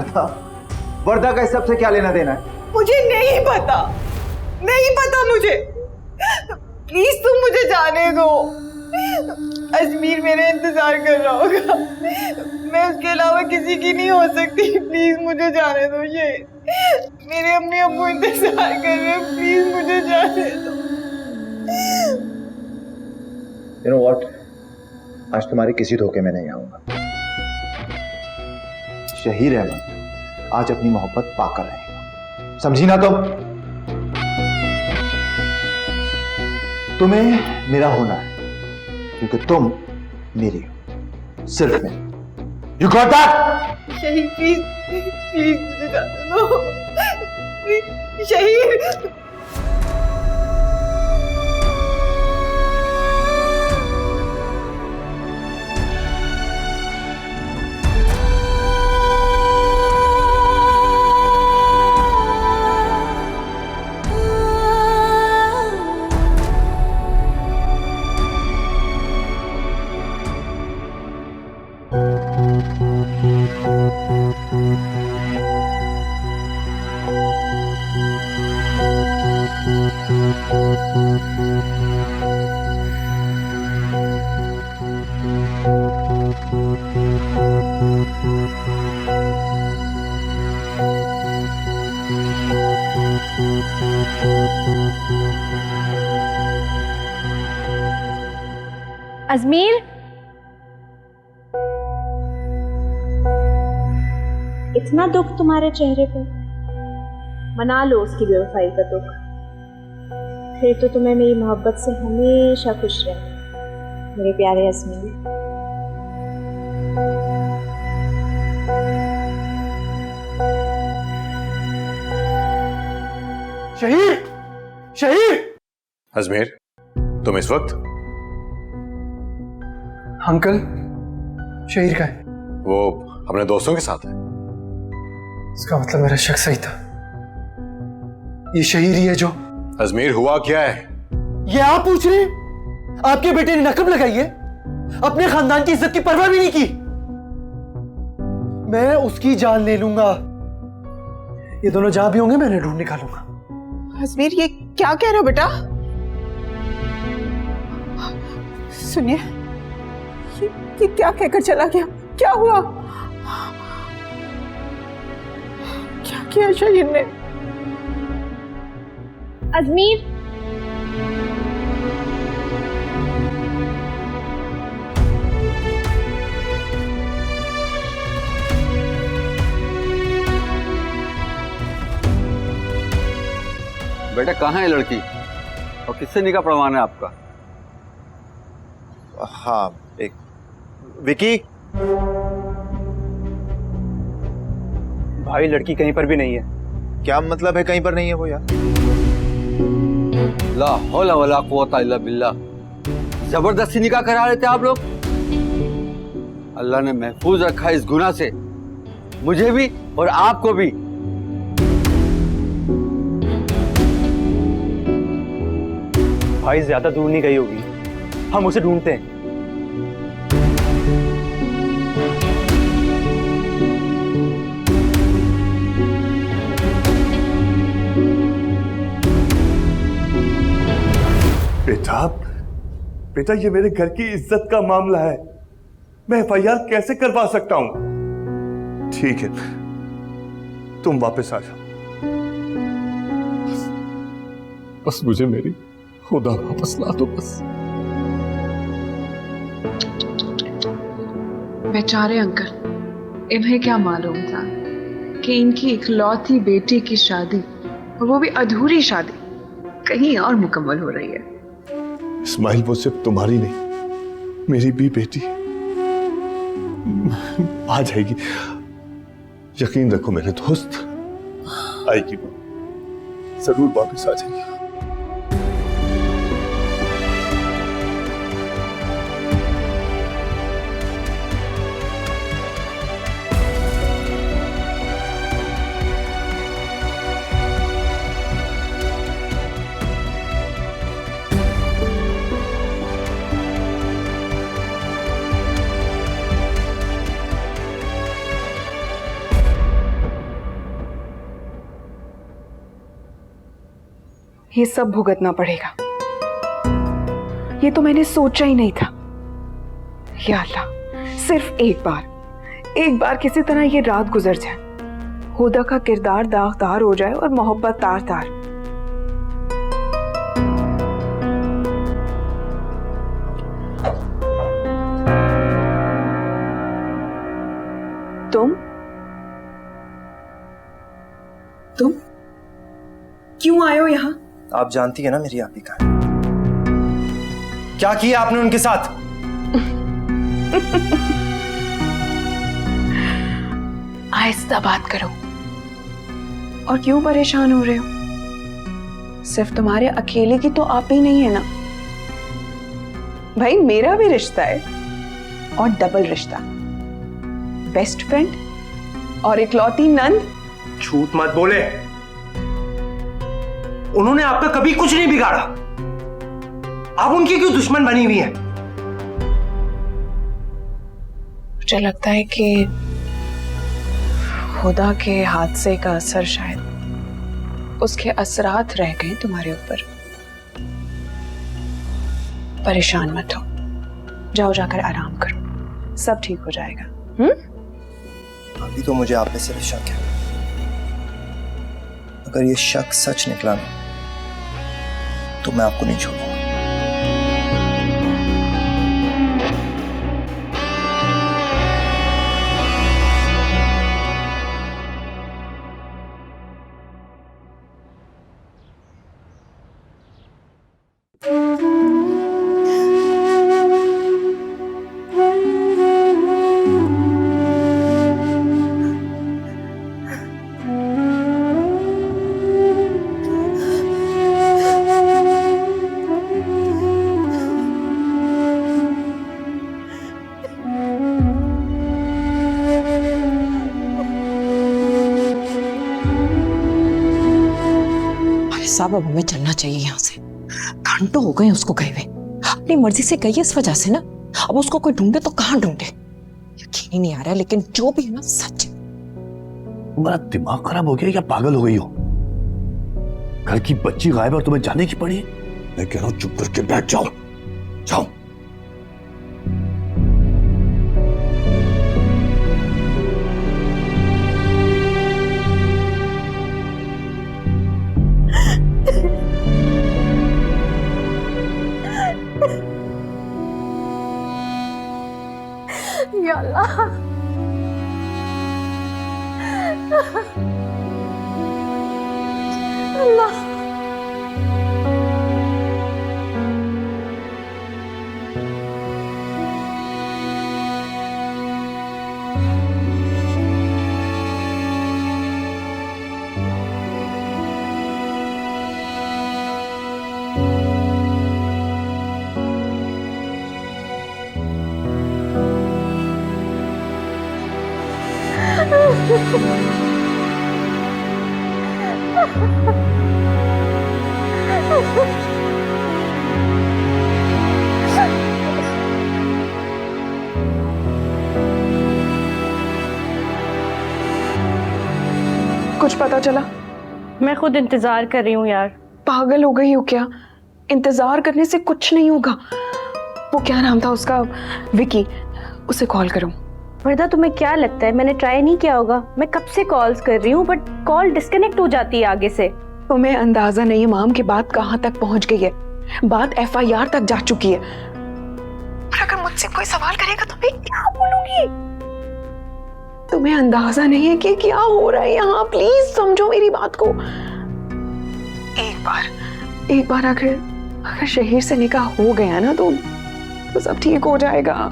था, वर्दा का इस सबसे क्या लेना देना है? मुझे नहीं पता, नहीं पता मुझे। प्लीज तुम मुझे जाने दो। अजमीर मेरा इंतजार कर रहा होगा, मैं उसके अलावा किसी की नहीं हो सकती। प्लीज मुझे जाने दो। ये मेरे अम्मी अब्बू इंतजार कर रहे हैं, प्लीज मुझे जाने दो। You know what? आज तुम्हारे किसी धोखे में नहीं आऊंगा। शहीर अहमद आज अपनी मोहब्बत पाकर रहेगा, समझी ना तुम? तुम्हें मेरा होना है क्योंकि तुम मेरी हो, सिर्फ मेरी। You got that? Shaheer please please मुझे जाने दो। प्लीज, शहीर। अजमीर, इतना दुख तुम्हारे चेहरे पे, मना लो उसकी बेवफाई का दुख, फिर तो तुम्हें मेरी मोहब्बत से हमेशा खुश रहना मेरे प्यारे अजमीर। शहीर, शहीर! अजमेर, तुम इस वक्त? अंकल, शहीर का है। वो अपने दोस्तों के साथ है। इसका मतलब मेरा शक सही था, ये शहीर ही है जो। अजमेर, हुआ क्या है? ये आप पूछ रहे हैं? आपके बेटे ने नकब लगाई है, अपने खानदान की इज्जत की परवाह भी नहीं की। मैं उसकी जान ले लूंगा, ये दोनों जहां भी होंगे मैं इन्हें ढूंढ निकालूंगा। अजमीर, ये क्या कह रहे हो बेटा? सुनिए, ये क्या कहकर चला गया? क्या हुआ? क्या किया शहीर ने? अजमीर, बेटा कहाँ है लड़की और किससे निकाह पढ़वाना है आपका? हाँ, एक विकी। भाई लड़की कहीं पर भी नहीं है। क्या मतलब है कहीं पर नहीं है वो यार? ला हौला वला कुव्वता इल्ला बिल्लाह, जबरदस्ती निकाह करा रहे थे आप लोग। अल्लाह ने महफूज रखा इस गुनाह से, मुझे भी और आपको भी। भाई ज्यादा दूर नहीं गई होगी, हम उसे ढूंढते हैं। बेटा ये मेरे घर की इज्जत का मामला है, मैं एफआईआर कैसे करवा सकता हूं? ठीक है, तुम वापस आ जाओ, बस मुझे मेरी खुदा वापस ला दो बस। बेचारे अंकल, इन्हें क्या मालूम था कि इनकी इकलौती बेटी की शादी, वो भी अधूरी शादी, कहीं और मुकम्मल हो रही है। इस्माइल, वो सिर्फ तुम्हारी नहीं, मेरी भी बेटी आ जाएगी, यकीन रखो मेरे दोस्त, आएगी वो, जरूर वापस आ जाएगी। ये सब भुगतना पड़ेगा। ये तो मैंने सोचा ही नहीं था। या अल्लाह, सिर्फ एक बार किसी तरह ये रात गुजर जाए, हुदा का किरदार दागदार हो जाए और मोहब्बत तार तार। तुम क्यों आए हो यहाँ? आप जानती है ना मेरी आपी का क्या किया आपने उनके साथ? आहिस्ता बात करो। और क्यों परेशान हो रहे हो? सिर्फ तुम्हारे अकेले की तो आप ही नहीं है ना भाई, मेरा भी रिश्ता है, और डबल रिश्ता, बेस्ट फ्रेंड और इकलौती नंद। झूठ मत बोले, उन्होंने आपका कभी कुछ नहीं बिगाड़ा। आप उनकी क्यों दुश्मन बनी हुई हैं? मुझे लगता है कि खुदा के हादसे का असर शायद उसके असरात रह गए तुम्हारे ऊपर। परेशान मत हो, जाओ जाकर आराम करो, सब ठीक हो जाएगा। अभी तो मुझे आप पे सिर्फ शक है। अगर ये शक सच निकला ना तो मैं आपको नहीं छोड़ूंगा। साहब, अब हमें चलना चाहिए यहाँ से। घंटों हो गए उसको गए हुए, अपनी मर्जी से गई है इस वजह से ना। अब उसको कोई ढूंढे तो कहाँ ढूंढे, यकीन ही नहीं आ रहा है। लेकिन जो भी है ना, सच है। तुम्हारा दिमाग खराब हो गया या पागल हो गई हो? घर की बच्ची गायब है और तुम्हें जाने की पड़ी है? मैं कह रहा हूं चुप करके बैठ जाओ, जाओ। या अल्लाह, अल्लाह। कुछ पता चला? मैं खुद इंतजार कर रही हूँ यार। पागल हो गई हो क्या? इंतजार करने से कुछ नहीं होगा। वो क्या नाम था उसका, विकी, उसे कॉल करूं? वर्दा, तुम्हें क्या लगता है मैंने ट्राई नहीं किया होगा? मैं कब से कॉल्स कर रही हूँ, बट कॉल डिस्कनेक्ट हो जाती है आगे से। तुम्हें अंदाजा नहीं है माम की बात कहाँ तक पहुंच गई है। बात FIR तक जा चुकी है। और अगर मुझसे कोई सवाल करेगा तो मैं क्या बोलूंगी? तुम्हें अंदाजा नहीं है कि क्या हो रहा है यहाँ? प्लीज समझो मेरी बात को। एक बार अगर शहीर से निकाह हो गया ना तो सब ठीक हो जाएगा।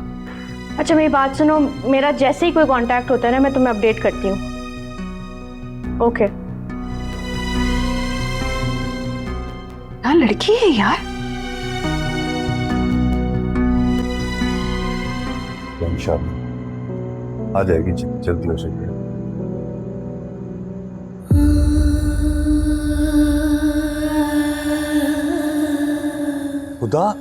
अच्छा मेरी बात सुनो, मेरा जैसे ही कोई कांटेक्ट होता है ना, मैं तुम्हें अपडेट करती हूँ। ओके। क्या लड़की है यार? आ जाएगी जल्दी हो सके। खुदा,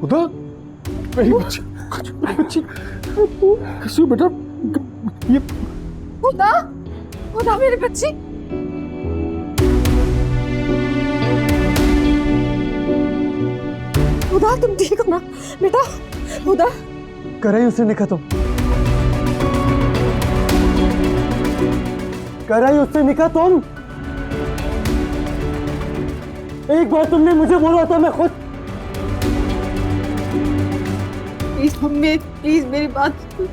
खुदा, मेरी बच्ची, मेरी बच्ची, कैसी हो बेटा? ये खुदा खुदा मेरी बच्ची। खुदा तुम ठीक हो ना बेटा? खुदा कराई उससे निकाह तुम, कराई उससे निकाह तुम। एक बार तुमने मुझे बोला था, मैं खुद। प्लीज मम्मी, प्लीज मेरी बात सुनो।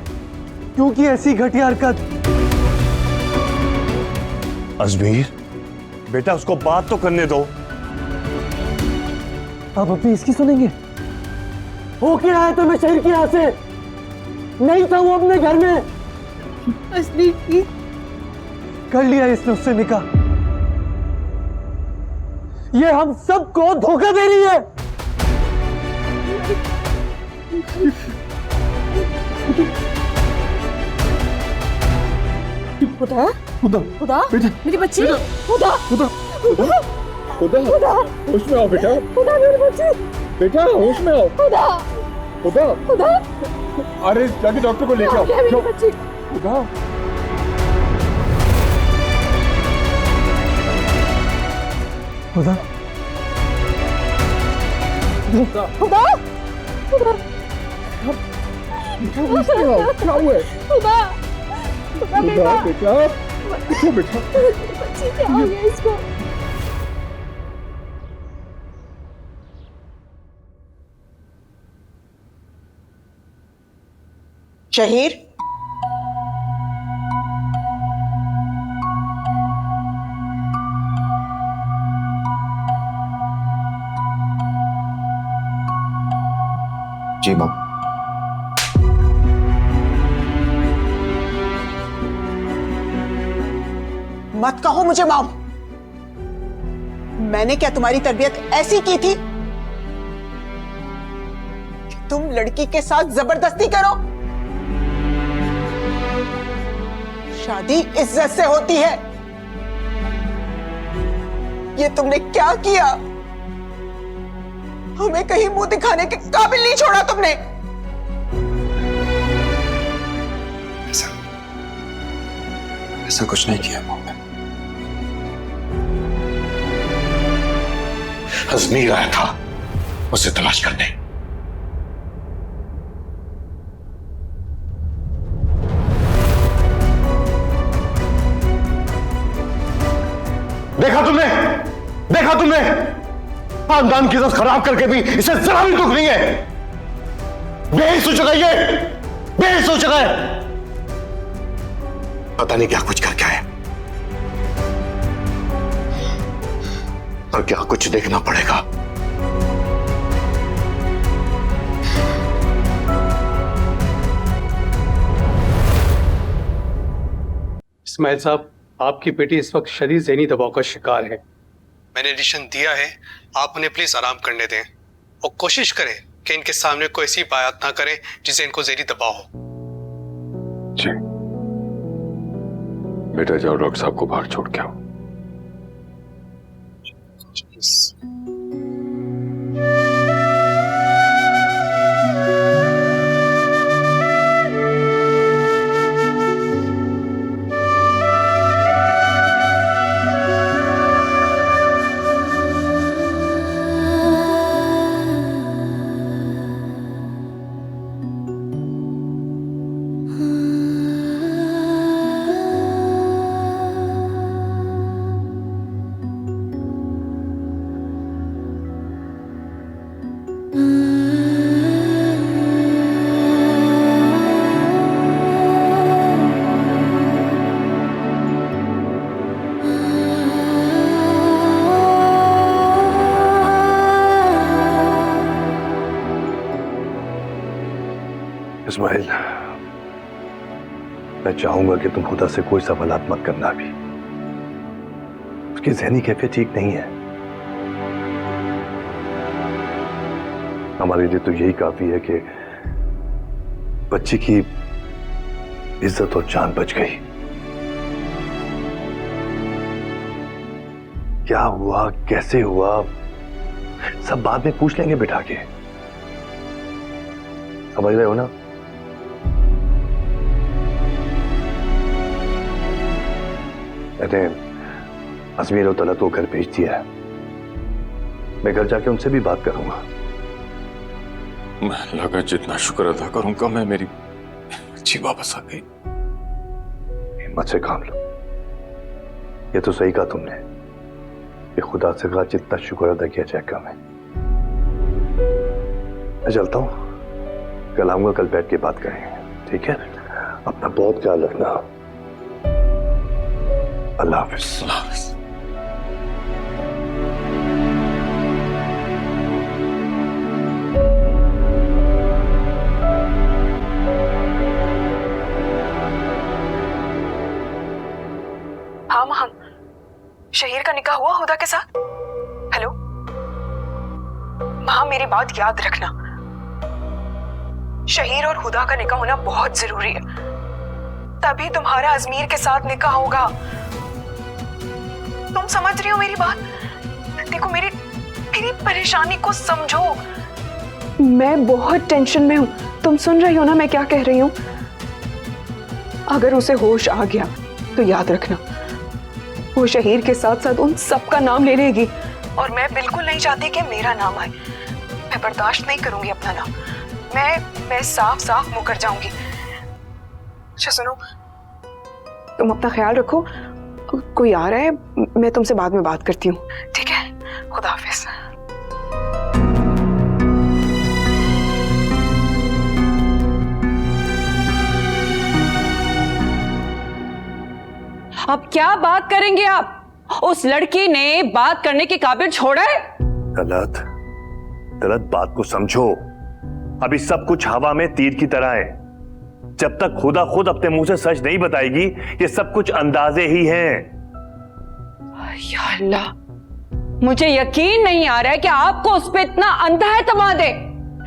क्यों की ऐसी घटिया हरकत? अजमीर बेटा, उसको बात तो करने दो। आप अपनी इसकी सुनेंगे? हो क्या आया था मैं शहर की यहाँ से? नहीं था वो अपने घर में। असली प्लीज। कर लिया इसने उससे निकाह। ये हम सबको धोखा दे रही है। खुदा खुदा खुदा बेटा, मेरी बच्ची। खुदा खुदा खुदा खुदा, खुदा होश में आओ बेटा, खुदा मेरी बच्ची। बेटा होश में आओ। खुदा खुदा, खुदा अरे जाके डॉक्टर को लेके आओ। मेरी बच्ची। खुदा, खुदा, खुदा खुदा होश में आओ, क्या हुआ है? खुदा खुदा बेटा। बेटा, बेटा, बेटा, बच्ची क्या हो गया इसको? शहीर, जी माँ। मत कहो मुझे मॉम। मैंने क्या तुम्हारी तरबियत ऐसी की थी कि तुम लड़की के साथ जबरदस्ती करो? शादी इज्जत से होती है। ये तुमने क्या किया? हमें कहीं मुंह दिखाने के काबिल नहीं छोड़ा तुमने। ऐसा कुछ नहीं किया मैंने। अजमीर आया था उसे तलाश करने। देखा तुमने, देखा तुमने? खानदान की इज्जत खराब करके भी इसे जरा भी दुख नहीं है। बेहिस हो चुका है ये, बेहिस हो चुका है। पता नहीं क्या कुछ करके आए, और क्या कुछ देखना पड़ेगा। इस्माइल साहब, आपकी बेटी इस वक्त शदीद ज़हनी दबाव का शिकार है। मैंने एडिशन दिया है, आप उन्हें प्लीज आराम करने दें और कोशिश करें कि इनके सामने कोई ऐसी बात ना करें जिससे इनको ज़हनी दबाव हो। जी बेटा, जाओ डॉक्टर साहब को बाहर छोड़ के आओ। इस्माइल, मैं चाहूंगा कि तुम खुदा से कोई सवालात मत करना। अभी उसकी ज़हनी कैफियत ठीक नहीं है। हमारे लिए तो यही काफी है कि बच्ची की इज्जत और जान बच गई। क्या हुआ, कैसे हुआ, सब बाद में पूछ लेंगे बिठा के। समझ रहे हो ना? मैंने अजमेर और तलत को घर भेज दिया है। मैं घर जाके उनसे भी बात करूंगा। मैं अल्लाह का जितना शुक्र अदा करूंगा मैं मेरी बच्ची वापस आ गई। हिम्मत से काम लो। ये तो सही कहा तुमने कि खुदा से कहा जितना शुक्र अदा किया जाए कम है। मैं चलता हूं, कल आऊंगा, कल बैठ के बात करेंगे, ठीक है? अपना बहुत ख्याल रखना। अल्लाह हाफिज। अल्लाह हाफिज। हाँ मां, शहीर का निकाह हुआ हुदा के साथ? हेलो मां, मेरी बात याद रखना, शहीर और हुदा का निकाह होना बहुत जरूरी है, तभी तुम्हारा अजमीर के साथ निकाह होगा। तुम समझ रही हो मेरी बात? देखो मेरी परेशानी को समझो। मैं बहुत टेंशन में हूँ, तुम सुन रही हो ना मैं क्या कह रही हूँ? अगर उसे होश आ गया तो याद रखना वो शहीर के साथ साथ उन सबका नाम ले लेगी, और मैं बिल्कुल नहीं चाहती कि मेरा नाम आए। मैं बर्दाश्त नहीं करूंगी अपना नाम। मैं साफ साफ मुकर जाऊंगी। अच्छा सुनो, तुम अपना ख्याल रखो, कोई आ रहा है, मैं तुमसे बाद में बात करती हूँ, ठीक है? खुदा हाफिज। अब क्या बात करेंगे आप? उस लड़की ने बात करने के काबिल छोड़ा है? गलत बात को समझो। अभी सब कुछ हवा में तीर की तरह है। जब तक खुदा खुद अपने मुंह से सच नहीं बताएगी, ये सब कुछ अंदाजे ही हैं। या अल्लाह, मुझे यकीन नहीं आ रहा है कि आपको उस पे इतना अंधा एतमाद है।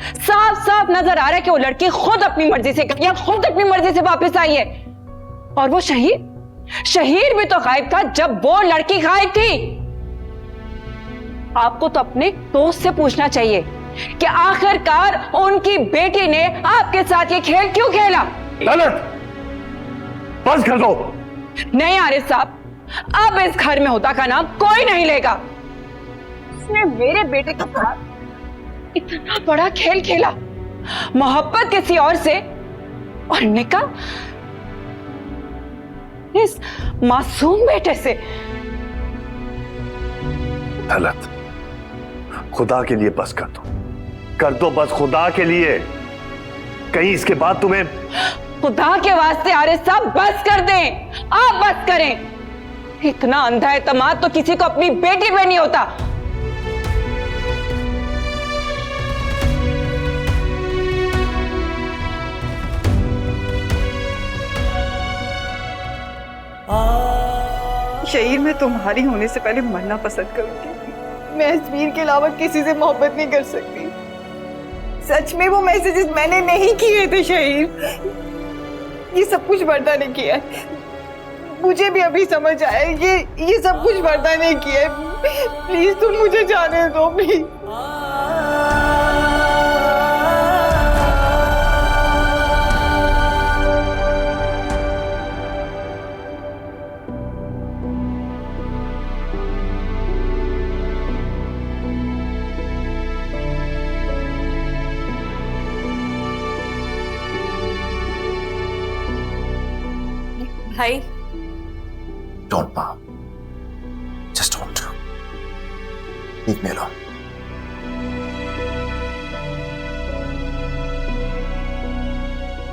साफ साफ नजर आ रहा है कि वो लड़की खुद अपनी मर्जी से या खुद अपनी मर्जी से वापस आई है। और वो शहीर भी तो गायब था जब वो लड़की गायब थी। आपको तो अपने दोस्त से पूछना चाहिए कि आखिरकार उनकी बेटी ने आपके साथ ये खेल क्यों खेला। गलत, बस कर दो। नहीं आरिफ साहब, अब इस घर में हुदा का नाम कोई नहीं लेगा। उसने मेरे बेटे के साथ इतना बड़ा खेल खेला, मोहब्बत किसी और से, और निकाह इस मासूम बेटे से। गलत, खुदा के लिए बस कर दो बस, खुदा के लिए। कहीं इसके बाद तुम्हें खुदा के वास्ते आरिफ साहब बस कर दें, आप बस करें। इतना अंधा एतमाद तो किसी को अपनी बेटी पे नहीं होता। शहीर, मैं तुम्हारी होने से पहले मरना पसंद करूंगी। मैं अजमीर के अलावा किसी से मोहब्बत नहीं कर सकती। सच में वो मैसेजेस मैंने नहीं किए थे शहीर, ये सब कुछ वर्दा ने किया है। मुझे भी अभी समझ आया ये सब कुछ वर्दा ने किया है। प्लीज तुम मुझे जाने दो, प्लीज। भाई, Don't, Mom. Just don't. Leave me alone.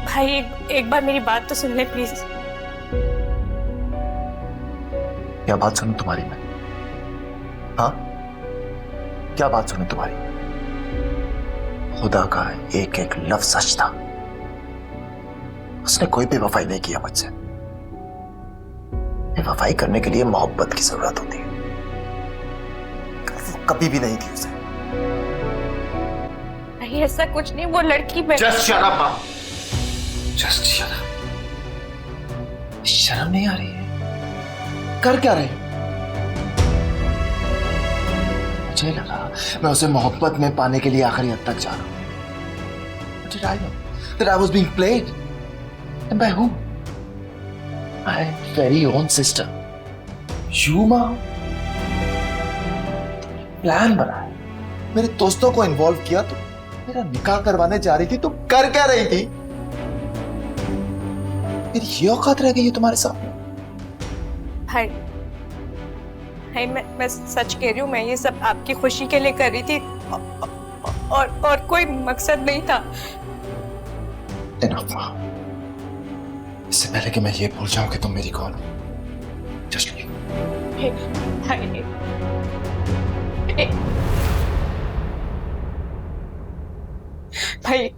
भाई एक बार मेरी बात तो सुन ले प्लीज। क्या बात सुनूं तुम्हारी मैं? हाँ, क्या बात सुनूं तुम्हारी? खुदा का एक एक लफ्ज सच था। उसने कोई बेवफाई नहीं किया मुझसे। बेवफाई करने के लिए मोहब्बत की जरूरत होती है, वो कभी भी नहीं थी उसे। नहीं ऐसा कुछ नहीं, वो लड़की मैं। Just shut up, Mom. Just shut up. शर्म नहीं आ रही है? कर क्या रहे? मुझे लगा मैं उसे मोहब्बत में पाने के लिए आखिरी हद तक जा रहा हूं। Did I know? that I was being played. And by whom? My very own sister. You, माँ? प्लान बनाया, मेरे दोस्तों को इन्वॉल्व किया, तो मेरा निकाह करवाने जा रही थी, तुम कर क्या रही थी? फिर ये औकात रह गई है तुम्हारे सामने? भाई भाई मैं सच कह रही हूँ, मैं ये सब आपकी खुशी के लिए कर रही थी और कोई मकसद नहीं था। Enough, माँ। इससे पहले कि मैं ये भूल जाऊं कि तुम मेरी कौन हो, just leave. भाई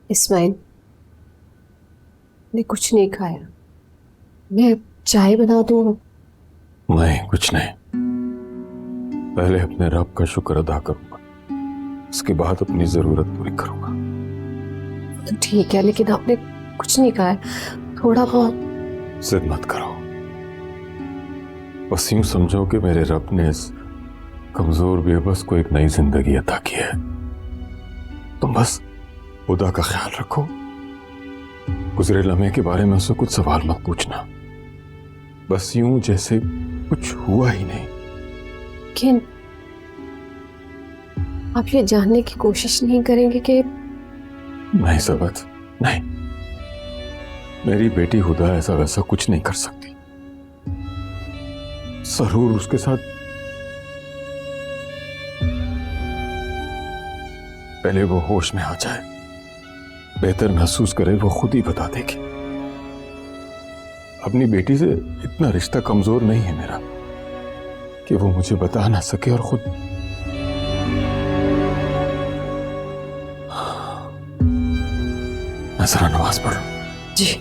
इस्माइल, मैं कुछ नहीं खाया। मैं चाय बना दूँ? नहीं, कुछ नहीं। पहले अपने रब का शुक्र अदा करूंगा, उसके बाद अपनी जरूरत पूरी करूंगा। ठीक है, लेकिन आपने कुछ नहीं खाया, थोड़ा बहुत। जिद मत करो, बस यूं समझो कि मेरे रब ने इस कमजोर बेबस को एक नई जिंदगी अता की है। तुम बस खुदा का ख्याल रखो, गुजरे लम्हे के बारे में उससे कुछ सवाल मत पूछना, बस यूं जैसे कुछ हुआ ही नहीं। लेकिन आप ये जानने की कोशिश नहीं करेंगे कि? नहीं सबत, नहीं, मेरी बेटी हुदा ऐसा वैसा कुछ नहीं कर सकती। जरूर उसके साथ पहले वो होश में आ जाए, बेहतर महसूस करे, वो खुद ही बता देगी। अपनी बेटी से इतना रिश्ता कमजोर नहीं है मेरा कि वो मुझे बता ना सके और खुद। मैं जरा नमाज पढ़ूं। जी।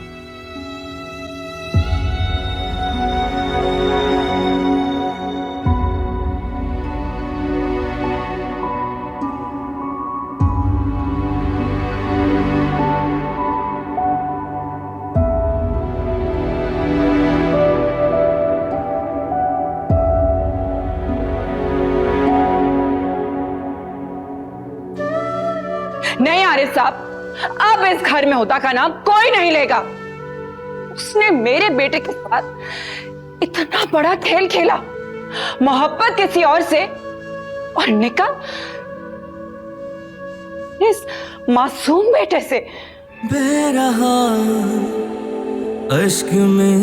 नहीं आरिफ साहब, अब इस घर में हुदा का नाम कोई नहीं लेगा। उसने मेरे बेटे के साथ इतना बड़ा खेल खेला, मोहब्बत किसी और से, और निकाह इस मासूम बेटे से। बह रहा अश्क में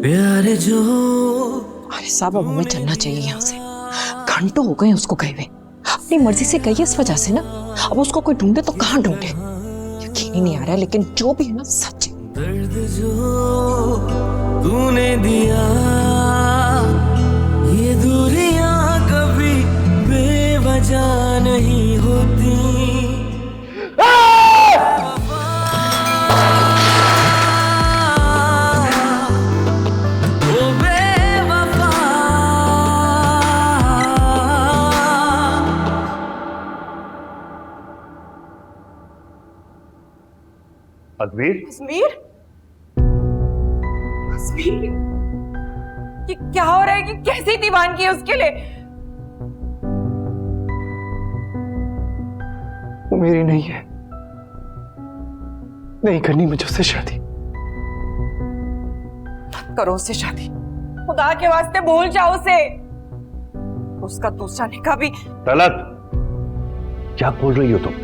प्यार जो। अरे साहब, अब हमें चलना चाहिए यहाँ से। घंटों हो गए उसको गए हुए, अपनी मर्जी से गई इस वजह से ना। अब उसको कोई ढूंढे तो कहाँ ढूंढे, यकीन ही नहीं आ रहा, लेकिन जो भी है ना सच है। दर्द जो तूने दिया, ये दूरियां कभी बेवजह नहीं होती। अजमीर, अजमीर, अजमीर, ये क्या हो रहा है कि कैसी दीवानगी है उसके लिए? वो मेरी नहीं है, नहीं करनी मुझे उससे शादी। मत करो उससे शादी, खुदा के वास्ते भूल जाओ उसे। उसका दूसरा निकाह भी। तलत, क्या बोल रही हो तुम?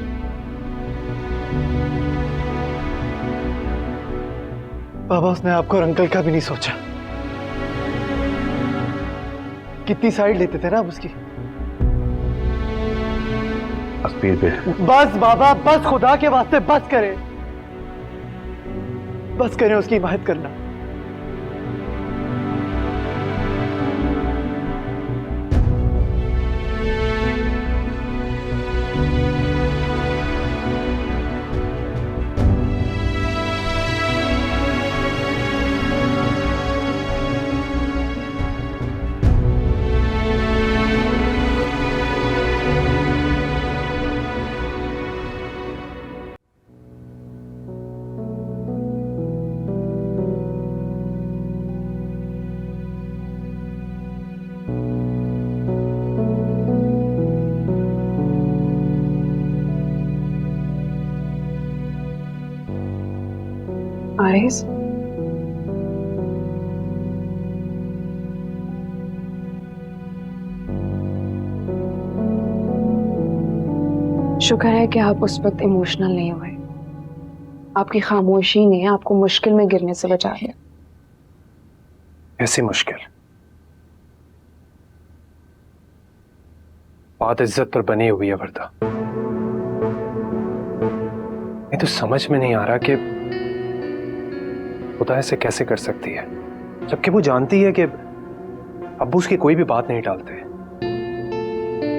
बाबा, उसने आपको और अंकल का भी नहीं सोचा। कितनी साइड लेते थे ना आप उसकी। बस बाबा, बस, खुदा के वास्ते बस करें, बस करें उसकी हिमायत करना। आरिस, शुक्र है कि आप उस वक्त इमोशनल नहीं हुए। आपकी खामोशी ने आपको मुश्किल में गिरने से बचा लिया। ऐसी मुश्किल? बात इज्जत पर बनी हुई है वर्दा। ये तो समझ में नहीं आ रहा कि खुदा ऐसे कैसे कर सकती है, जबकि वो जानती है कि अब्बू उसकी कोई भी बात नहीं टालते।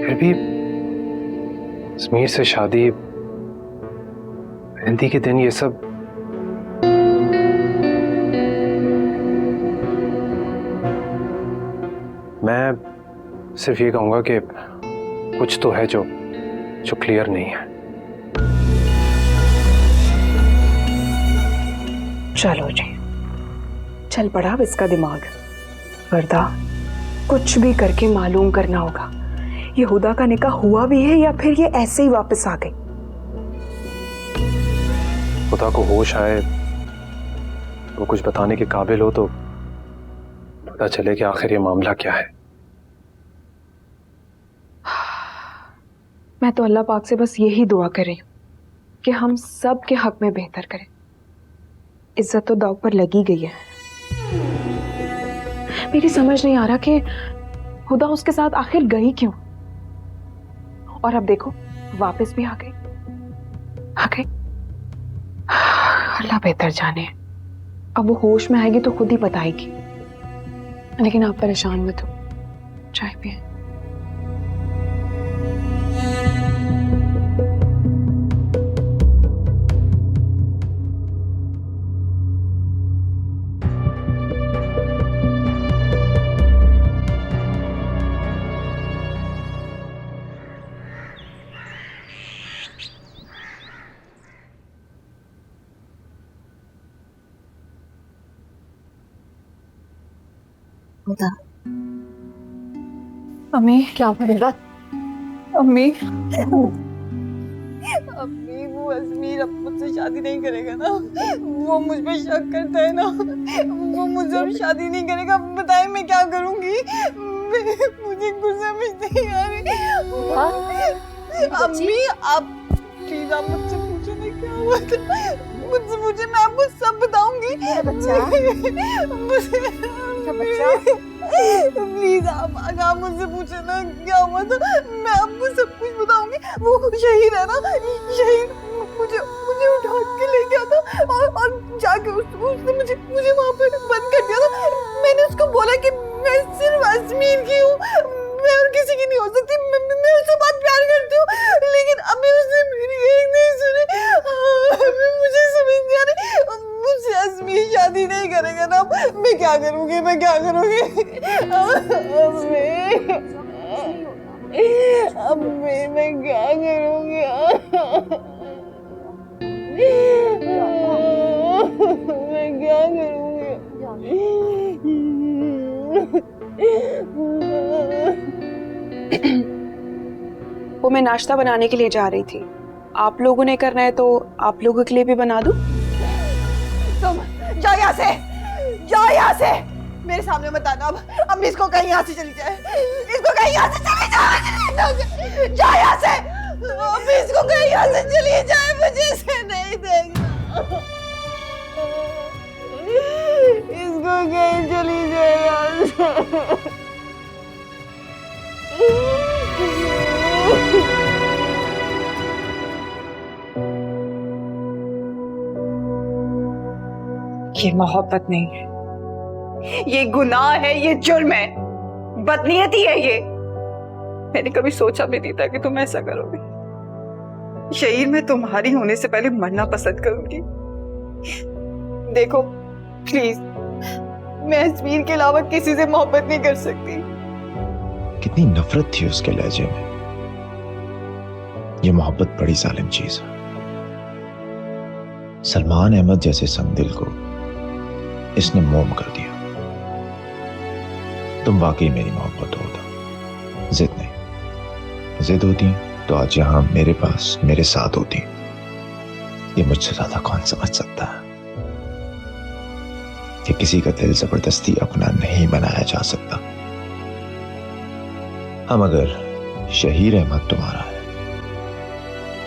फिर भी समीर से शादी, मेहंदी के दिन ये सब। मैं सिर्फ ये कहूंगा कि कुछ तो है जो क्लियर नहीं है। चलो जी, चल पड़ा अब इसका दिमाग। वर्दा, कुछ भी करके मालूम करना होगा ये हुदा का निकाह हुआ भी है या फिर ये ऐसे ही वापस आ गई। खुदा को होश आए, वो कुछ बताने के काबिल हो तो पता चले कि आखिर ये मामला क्या है। मैं तो अल्लाह पाक से बस यही दुआ कर रही हूँ कि हम सब के हक में बेहतर करें। इज्जत तो दाव पर लगी गई है। मेरी समझ नहीं आ रहा कि खुदा उसके साथ आखिर गई क्यों। और अब देखो वापस भी आ गई। अल्लाह बेहतर जाने। अब वो होश में आएगी तो खुद ही बताएगी। लेकिन आप परेशान मत हो, चाय पिए। अम्मी क्या पड़ेगा? अम्मी अम्मी, वो अजमीर अब मुझसे शादी नहीं करेगा ना? वो मुझ पे शक करता है ना? वो मुझसे अब शादी नहीं करेगा। बताइए मैं क्या करूंगी? मुझे कुछ समझ नहीं आ रही। अम्मी आप प्लीज आप मुझसे पूछो ना क्या हुआ था। मुझसे पूछे, मैं आपको सब बताऊंगी। प्लीज आप मुझसे पूछे ना क्या हुआ था, मैं आपको सब कुछ बताऊंगी। वो शहीद है ना, शहीद मुझे उठा के ले गया था और जाके उसने मुझे वहां पर बंद कर दिया था। मैंने उसको बोला कि मैं सिर्फ अजमीर की हूँ, मैं और किसी की नहीं हो सकती। मैं उससे बहुत प्यार करती हूँ, लेकिन अभी उसने मेरी एक नहीं सुनी। मुझे समझ नहीं आ रही, मुझसे अजमीर शादी नहीं करेगा ना? मैं क्या करूँगी? अम्मी मैं क्या करूँगी? मैं क्या वो मैं नाश्ता बनाने के लिए जा रही थी। आप लोगों ने करना है तो आप लोगों के लिए भी बना दूं? तुम जाओ यहाँ से, जाओ यहाँ से, मेरे सामने मत आना। अब इसको कहीं यहाँ से चली जाए, इसको कहीं यहाँ से चली जाए, जाओ यहाँ से। अब इसको कहीं यहाँ से चली जाए, मुझे इसे नहीं देखना। इसको कहीं चली जाए यहाँ से। ये मोहब्बत नहीं है, ये गुनाह है, ये जुर्म है, बदनीयती है ये। मैंने कभी सोचा भी नहीं था कि तुम ऐसा करोगे। शहीद मैं तुम्हारी होने से पहले मरना पसंद करूंगी। देखो प्लीज, मैं अजमीर के अलावा किसी से मोहब्बत नहीं कर सकती। कितनी नफरत थी उसके लहजे में। ये मोहब्बत बड़ी जालिम चीज है। सलमान अहमद जैसे संगदिल को इसने मोम कर दिया। तुम वाकई मेरी मोहब्बत होता, जिद नहीं। जिद होती तो आज यहां मेरे पास मेरे साथ होती। ये मुझसे ज्यादा कौन समझ सकता है? कि किसी का दिल जबरदस्ती अपना नहीं बनाया जा सकता। हम अगर शहीर अहमद तुम्हारा है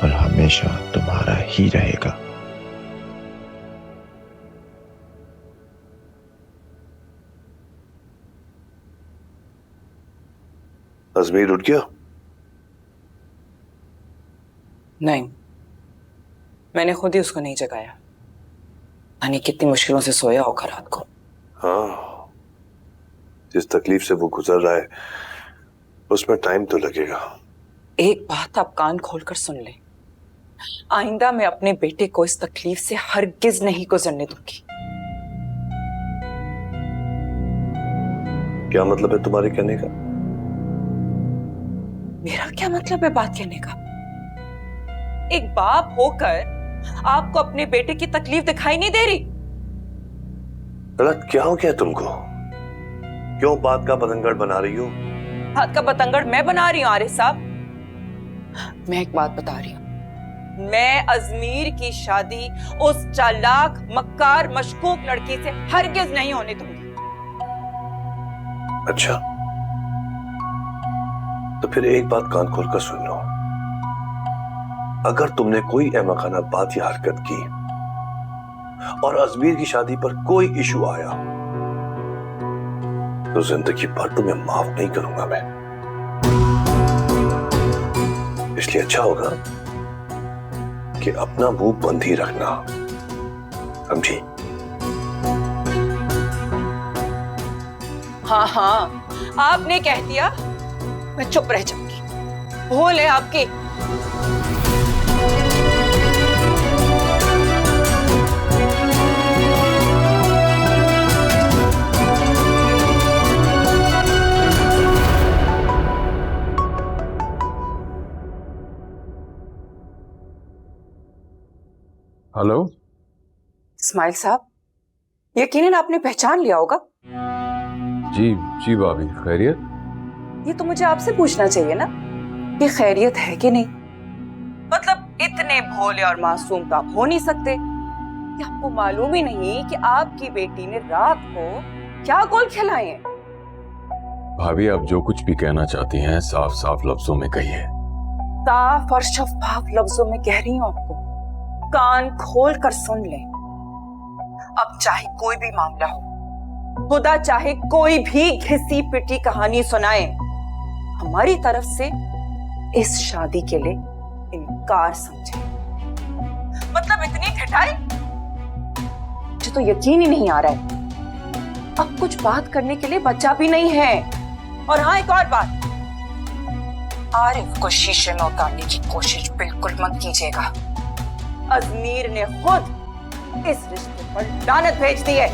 और हमेशा तुम्हारा ही रहेगा। अजमीर उठ गया? नहीं, मैंने खुद ही उसको नहीं जगाया। यानी कितनी मुश्किलों से सोया होगा रात को। हाँ, जिस तकलीफ से वो गुजर रहा है उसमें टाइम तो लगेगा। एक बात आप कान खोलकर सुन लें, आइंदा मैं अपने बेटे को इस तकलीफ से हरगिज नहीं गुजरने दूंगी। क्या मतलब है तुम्हारे कहने का? मेरा क्या मतलब है बात कहने का? एक बाप होकर आपको अपने बेटे की तकलीफ दिखाई नहीं दे रही? गलत क्या हो गया तुमको? क्यों बात का बतंगड़ बना रही हो? बात का बतंगड़ मैं बना रही हूँ आरिफ साहब। मैं एक बात बता रही हूँ, मैं अजमीर की शादी उस चालाक मक्कार मशकूक लड़की से हरगिज नहीं होने दूंगी। अच्छा, तो फिर एक बात कान खोलकर सुन लो। अगर तुमने कोई अहमकाना बात या हरकत की और अजमीर की शादी पर कोई इशू आया तो जिंदगी भर तुम्हें माफ नहीं करूंगा मैं। इसलिए अच्छा होगा कि अपना मुंह बंद ही रखना, समझी? हाँ हाँ, आपने कह दिया, मैं चुप रह जाऊंगी। भूल है आपकी। हेलो इस्माइल साहब, यकीनन आपने पहचान लिया होगा। जी जी भाभी, खैरियत? ये तो मुझे आपसे पूछना चाहिए ना कि खैरियत है कि नहीं। मतलब इतने भोले और मासूम तो आप हो नहीं सकते कि आपको मालूम ही नहीं कि आपकी बेटी ने रात को क्या गोल खिलाए हैं। भाभी, आप जो कुछ भी कहना चाहती हैं साफ साफ लफ्जों में कहिए। साफ और शफाफ लफ्जों में कह रही हूँ आपको, कान खोल कर सुन लें। अब चाहे कोई भी मामला हो, खुदा चाहे कोई भी घिसी पिटी कहानी सुनाए, हमारी तरफ से इस शादी के लिए इनकार समझे। मतलब इतनी घटाई, मुझे तो यकीन ही नहीं आ रहा है। अब कुछ बात करने के लिए बच्चा भी नहीं है। और हाँ, एक और बात, आरिफ को शीशे में उतारने की कोशिश बिल्कुल मत कीजिएगा। अजमीर ने खुद इस रिश्ते पर लानत भेज दी है।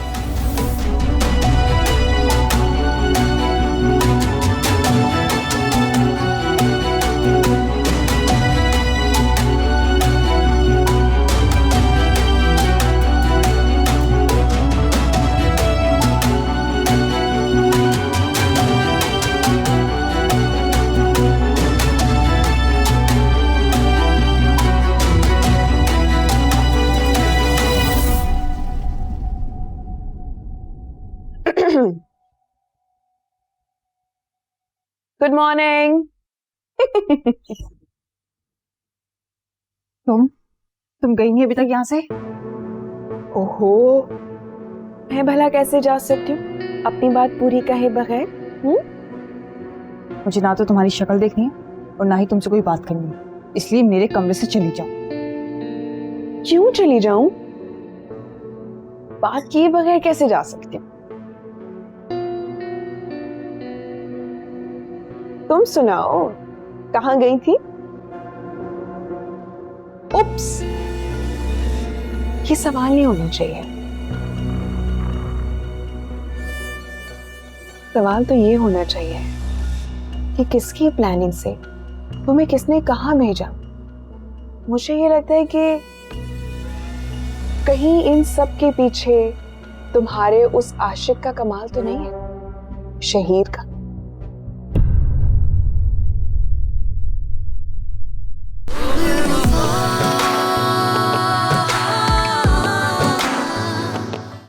Good morning. तुम गई नहीं अभी तक यहाँ से? ओहो, मैं भला कैसे जा सकती हूँ अपनी बात पूरी कहे बगैर? मुझे ना तो तुम्हारी शक्ल देखनी है और ना ही तुमसे कोई बात करनी है, इसलिए मेरे कमरे से चली जाओ। क्यों चली जाऊं? बात किए बगैर कैसे जा सकती हूँ? तुम सुनाओ, कहाँ गई थी? उप्स, ये सवाल नहीं होना चाहिए। सवाल तो ये होना चाहिए कि किसकी प्लानिंग से तुम्हें किसने कहाँ भेजा। मुझे ये लगता है कि कहीं इन सब के पीछे तुम्हारे उस आशिक का कमाल तो नहीं है, शहीर का।